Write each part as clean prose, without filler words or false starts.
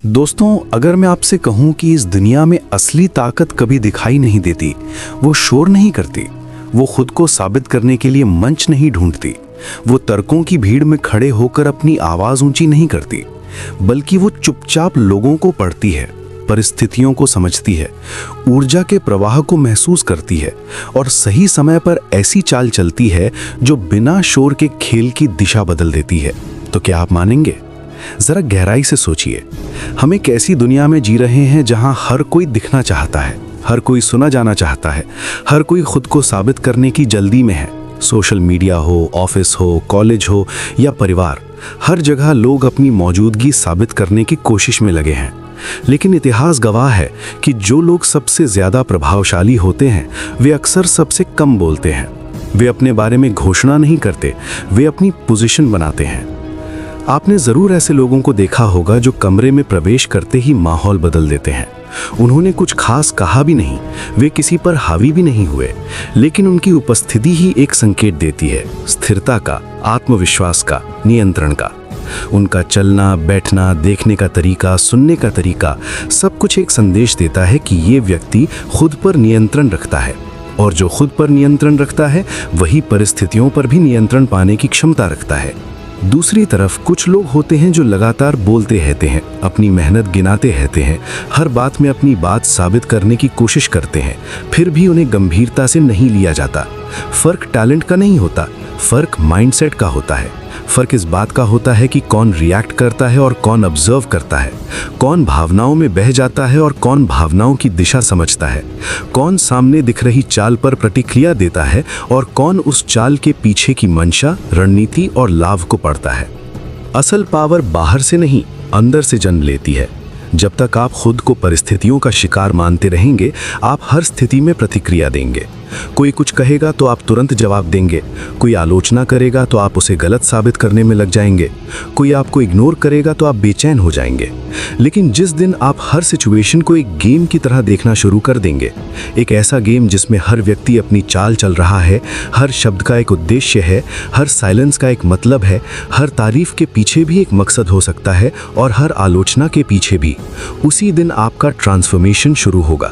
दोस्तों, अगर मैं आपसे कहूं कि इस दुनिया में असली ताकत कभी दिखाई नहीं देती, वो शोर नहीं करती, वो खुद को साबित करने के लिए मंच नहीं ढूंढती, वो तर्कों की भीड़ में खड़े होकर अपनी आवाज ऊंची नहीं करती, बल्कि वो चुपचाप लोगों को पढ़ती है, परिस्थितियों को समझती है, ऊर्जा के प्रवाह को महसूस करती है और सही समय पर ऐसी चाल चलती है जो बिना शोर के खेल की दिशा बदल देती है। तो क्या आप मानेंगे? जरा गहराई से सोचिए, हम एक ऐसी दुनिया में जी रहे हैं जहां हर कोई दिखना चाहता है, हर कोई सुना जाना चाहता है, हर कोई खुद को साबित करने की जल्दी में है। सोशल मीडिया हो, ऑफिस हो, कॉलेज हो या परिवार, हर जगह लोग अपनी मौजूदगी साबित करने की कोशिश में लगे हैं। लेकिन इतिहास गवाह है कि जो लोग सबसे ज्यादा प्रभावशाली होते हैं, वे अक्सर सबसे कम बोलते हैं। वे अपने बारे में घोषणा नहीं करते, वे अपनी पोजीशन बनाते हैं। आपने जरूर ऐसे लोगों को देखा होगा जो कमरे में प्रवेश करते ही माहौल बदल देते हैं। उन्होंने कुछ खास कहा भी नहीं, वे किसी पर हावी भी नहीं हुए, लेकिन उनकी उपस्थिति ही एक संकेत देती है, स्थिरता का, आत्मविश्वास का, नियंत्रण का। उनका चलना, बैठना, देखने का तरीका, सुनने का तरीका, सब कुछ एक संदेश देता है कि ये व्यक्ति खुद पर नियंत्रण रखता है, और जो खुद पर नियंत्रण रखता है वही परिस्थितियों पर भी नियंत्रण पाने की क्षमता रखता है। दूसरी तरफ कुछ लोग होते हैं जो लगातार बोलते रहते हैं, अपनी मेहनत गिनाते रहते हैं, हर बात में अपनी बात साबित करने की कोशिश करते हैं, फिर भी उन्हें गंभीरता से नहीं लिया जाता। फर्क टैलेंट का नहीं होता, फर्क माइंडसेट का होता है। फर्क इस बात का होता है कि कौन रिएक्ट करता है और कौन ऑब्जर्व करता है, कौन भावनाओं में बह जाता है और कौन भावनाओं की दिशा समझता है, कौन सामने दिख रही चाल पर प्रतिक्रिया देता है और कौन उस चाल के पीछे की मंशा, रणनीति और लाभ को पढ़ता है। असल पावर बाहर से नहीं, अंदर से जन्म लेती है। जब तक आप खुद को परिस्थितियों का शिकार मानते रहेंगे, आप हर स्थिति में प्रतिक्रिया देंगे। कोई कुछ कहेगा तो आप तुरंत जवाब देंगे, कोई आलोचना करेगा तो आप उसे गलत साबित करने में लग जाएंगे, कोई आपको इग्नोर करेगा तो आप बेचैन हो जाएंगे। लेकिन जिस दिन आप हर सिचुएशन को एक गेम की तरह देखना शुरू कर देंगे, एक ऐसा गेम जिसमें हर व्यक्ति अपनी चाल चल रहा है, हर शब्द का एक उद्देश्य है, हर साइलेंस का एक मतलब है, हर तारीफ के पीछे भी एक मकसद हो सकता है और हर आलोचना के पीछे भी, उसी दिन आपका ट्रांसफॉर्मेशन शुरू होगा।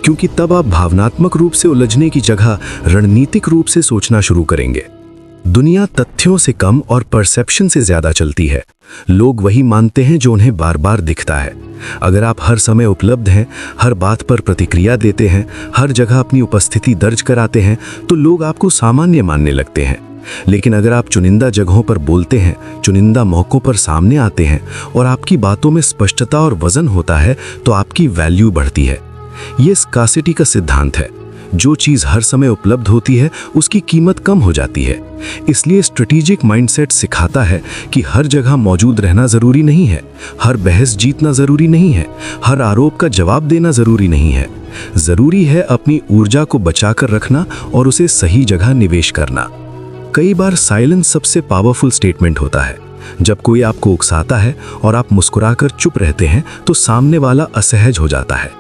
क्योंकि तब आप भावनात्मक रूप से उलझने की जगह रणनीतिक रूप से सोचना शुरू करेंगे। दुनिया तथ्यों से कम और परसेप्शन से ज्यादा चलती है। लोग वही मानते हैं जो उन्हें बार बार दिखता है। अगर आप हर समय उपलब्ध हैं, हर बात पर प्रतिक्रिया देते हैं, हर जगह अपनी उपस्थिति दर्ज कराते हैं, तो लोग आपको सामान्य मानने लगते हैं। लेकिन अगर आप चुनिंदा जगहों पर बोलते हैं, चुनिंदा मौकों पर सामने आते हैं और आपकी बातों में स्पष्टता और वजन होता है, तो आपकी वैल्यू बढ़ती है। ये स्कार्सिटी का सिद्धांत है। जो चीज हर समय उपलब्ध होती है, उसकी कीमत कम हो जाती है। इसलिए स्ट्रेटेजिक माइंडसेट सिखाता है कि हर जगह मौजूद रहना जरूरी नहीं है, हर बहस जीतना जरूरी नहीं है, हर आरोप का जवाब देना जरूरी नहीं है। जरूरी है अपनी ऊर्जा को बचाकर रखना और उसे सही जगह निवेश करना। कई बार साइलेंस सबसे पावरफुल स्टेटमेंट होता है। जब कोई आपको उकसाता है और आप मुस्कुराकर चुप रहते हैं, तो सामने वाला असहज हो जाता है,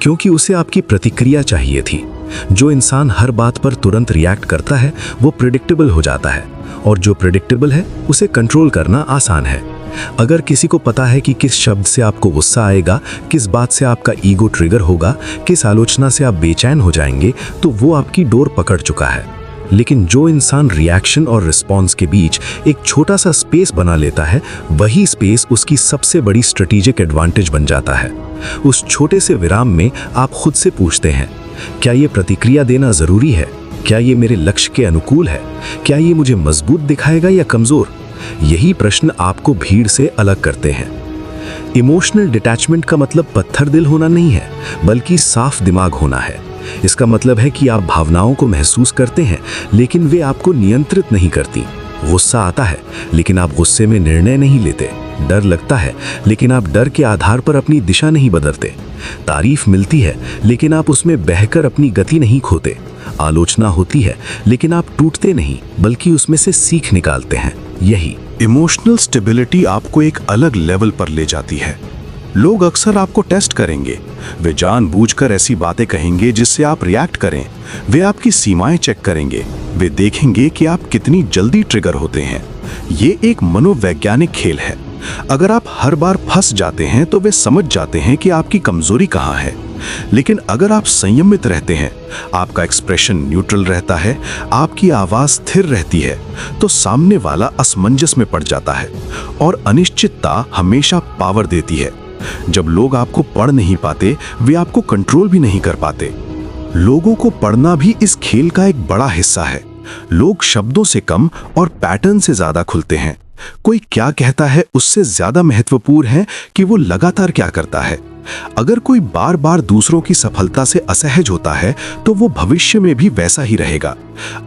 क्योंकि उसे आपकी प्रतिक्रिया चाहिए थी। जो इंसान हर बात पर तुरंत रिएक्ट करता है, वो प्रेडिक्टेबल हो जाता है, और जो प्रेडिक्टेबल है, उसे कंट्रोल करना आसान है। अगर किसी को पता है कि किस शब्द से आपको गुस्सा आएगा, किस बात से आपका ईगो ट्रिगर होगा, किस आलोचना से आप बेचैन हो जाएंगे, तो वो आपकी डोर पकड़ चुका है। लेकिन जो इंसान रिएक्शन और रिस्पॉन्स के बीच एक छोटा सा स्पेस बना लेता है, वही स्पेस उसकी सबसे बड़ी स्ट्रेटेजिक एडवांटेज बन जाता है। उस छोटे से विराम में आप खुद से पूछते हैं, क्या ये प्रतिक्रिया देना जरूरी है? क्या ये मेरे लक्ष्य के अनुकूल है? क्या ये मुझे मजबूत दिखाएगा या कमजोर? यही प्रश्न आपको भीड़ से अलग करते हैं। इमोशनल डिटैचमेंट का मतलब पत्थर दिल होना नहीं है, बल्कि साफ दिमाग होना है। इसका मतलब है कि आप भावनाओं को महसूस करते हैं, लेकिन वे आपको नियंत्रित नहीं करती। गुस्सा आता है, लेकिन आप गुस्से में निर्णय नहीं लेते। डर लगता है, लेकिन आप डर के आधार पर अपनी दिशा नहीं बदलते। तारीफ मिलती है, लेकिन आप उसमें बहकर अपनी गति नहीं खोते। आलोचना होती है, लेकिन आप टूटते नहीं, बल्कि उसमें से सीख निकालते हैं। यही इमोशनल स्टेबिलिटी आपको एक अलग लेवल पर ले जाती है। लोग अक्सर आपको टेस्ट करेंगे। वे जानबूझकर ऐसी बातें कहेंगे जिससे आप रिएक्ट करें। वे आपकी सीमाएं चेक करेंगे। वे देखेंगे कि आप कितनी जल्दी ट्रिगर होते हैं। ये एक मनोवैज्ञानिक खेल है। अगर आप हर बार फंस जाते हैं तो वे समझ जाते हैं कि आपकी कमजोरी कहाँ है। लेकिन अगर आप संयमित रहते हैं, आपका एक्सप्रेशन न्यूट्रल रहता है, आपकी आवाज स्थिर रहती है, तो सामने वाला असमंजस में पड़ जाता है। और अनिश्चितता हमेशा पावर देती है। जब लोग आपको पढ़ नहीं पाते, वे आपको कंट्रोल भी नहीं कर पाते। लोगों को पढ़ना भी इस खेल का एक बड़ा हिस्सा है। लोग शब्दों से कम और पैटर्न से ज्यादा खुलते हैं। कोई क्या कहता है उससे ज्यादा महत्वपूर्ण है कि वो लगातार क्या करता है। अगर कोई बार बार दूसरों की सफलता से असहज होता है तो वो भविष्य में भी वैसा ही रहेगा।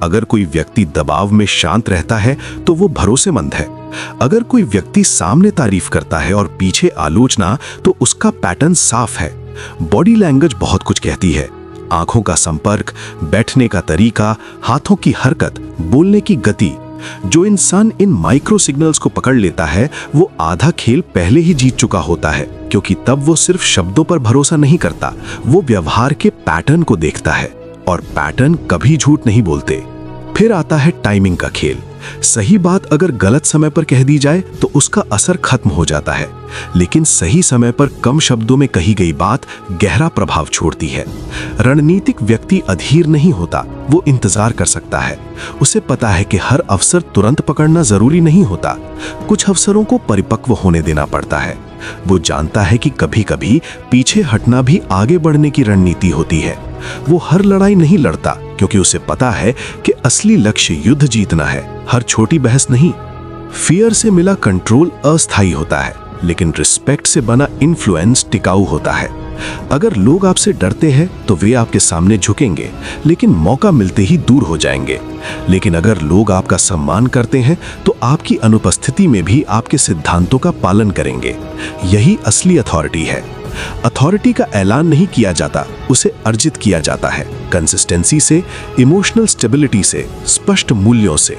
अगर कोई व्यक्ति दबाव में शांत रहता है तो वो भरोसेमंद है। अगर कोई व्यक्ति सामने तारीफ करता है और पीछे आलोचना, तो उसका पैटर्न साफ है। बॉडी लैंग्वेज बहुत कुछ कहती है। आंखों का संपर्क, बैठने का तरीका, हाथों की हरकत, बोलने की गति। जो इंसान इन माइक्रो सिग्नल्स को पकड़ लेता है वो आधा खेल पहले ही जीत चुका होता है, क्योंकि तब वो सिर्फ शब्दों पर भरोसा नहीं करता, वो व्यवहार के पैटर्न को देखता है। और पैटर्न कभी झूठ नहीं बोलते। फिर आता है टाइमिंग का खेल। सही बात अगर गलत समय पर कह दी जाए तो उसका असर खत्म हो जाता है, लेकिन सही समय पर कम शब्दों में कही गई बात गहरा प्रभाव छोड़ती है। रणनीतिक व्यक्ति अधीर नहीं होता, वो इंतजार कर सकता है। उसे पता है कि हर अवसर तुरंत पकड़ना जरूरी नहीं होता। कुछ अवसरों को परिपक्व होने देना पड़ता है। वो जानता है कि कभी-कभी पीछे हटना भी आगे बढ़ने की रणनीति होती है। वो हर लड़ाई नहीं लड़ता, क्योंकि उसे पता है कि असली लक्ष्य युद्ध जीतना है, हर छोटी बहस नहीं। फियर से मिला कंट्रोल अस्थायी होता है, लेकिन रिस्पेक्ट से बना इन्फ्लुएंस टिकाऊ होता है। अगर लोग आपसे डरते हैं तो वे आपके सामने झुकेंगे, लेकिन मौका मिलते ही दूर हो जाएंगे। लेकिन अगर लोग आपका सम्मान करते हैं तो आपकी अनुपस्थिति में भी आपके सिद्धांतों का पालन करेंगे। यही असली अथॉरिटी है। अथॉरिटी का ऐलान नहीं किया जाता, उसे अर्जित किया जाता है। कंसिस्टेंसी से, इमोशनल स्टेबिलिटी से, स्पष्ट मूल्यों से।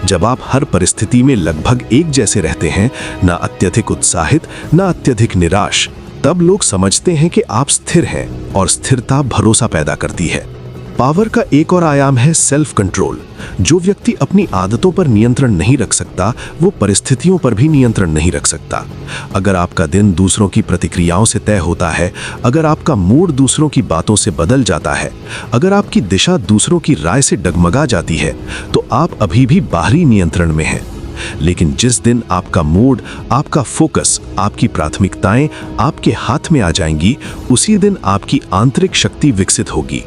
जब आप हर परिस्थिति में लगभग एक जैसे रहते हैं, ना अत्यधिक उत्साहित, ना अत्यधिक निराश, तब लोग समझते हैं कि आप स्थिर हैं, और स्थिरता भरोसा पैदा करती है। पावर का एक और आयाम है सेल्फ कंट्रोल। जो व्यक्ति अपनी आदतों पर नियंत्रण नहीं रख सकता, वो परिस्थितियों पर भी नियंत्रण नहीं रख सकता। अगर आपका दिन दूसरों की प्रतिक्रियाओं से तय होता है, अगर आपका मूड दूसरों की बातों से बदल जाता है, अगर आपकी दिशा दूसरों की राय से डगमगा जाती है, तो आप अभी भी बाहरी नियंत्रण में हैं। लेकिन जिस दिन आपका मूड, आपका फोकस, आपकी प्राथमिकताएं आपके हाथ में आ जाएंगी, उसी दिन आपकी आंतरिक शक्ति विकसित होगी।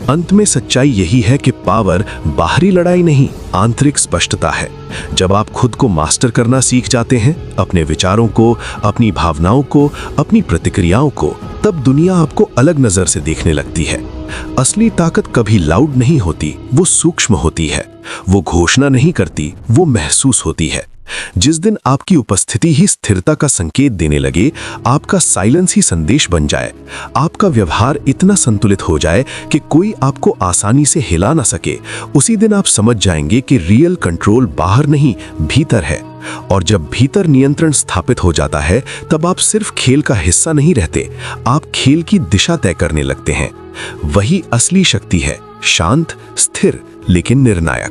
अंत में सच्चाई यही है कि पावर बाहरी लड़ाई नहीं, आंतरिक स्पष्टता है। जब आप खुद को मास्टर करना सीख जाते हैं, अपने विचारों को, अपनी भावनाओं को, अपनी प्रतिक्रियाओं को, तब दुनिया आपको अलग नजर से देखने लगती है। असली ताकत कभी लाउड नहीं होती, वो सूक्ष्म होती है। वो घोषणा नहीं करती, वो महसूस होती है। जिस दिन आपकी उपस्थिति ही स्थिरता का संकेत देने लगे, आपका साइलेंस ही संदेश बन जाए, आपका व्यवहार इतना संतुलित हो जाए कि कोई आपको आसानी से हिला ना सके, उसी दिन आप समझ जाएंगे कि रियल कंट्रोल बाहर नहीं, भीतर है। और जब भीतर नियंत्रण स्थापित हो जाता है, तब आप सिर्फ खेल का हिस्सा नहीं रहते, आप खेल की दिशा तय करने लगते हैं। वही असली शक्ति है, शांत, स्थिर, लेकिन निर्णायक।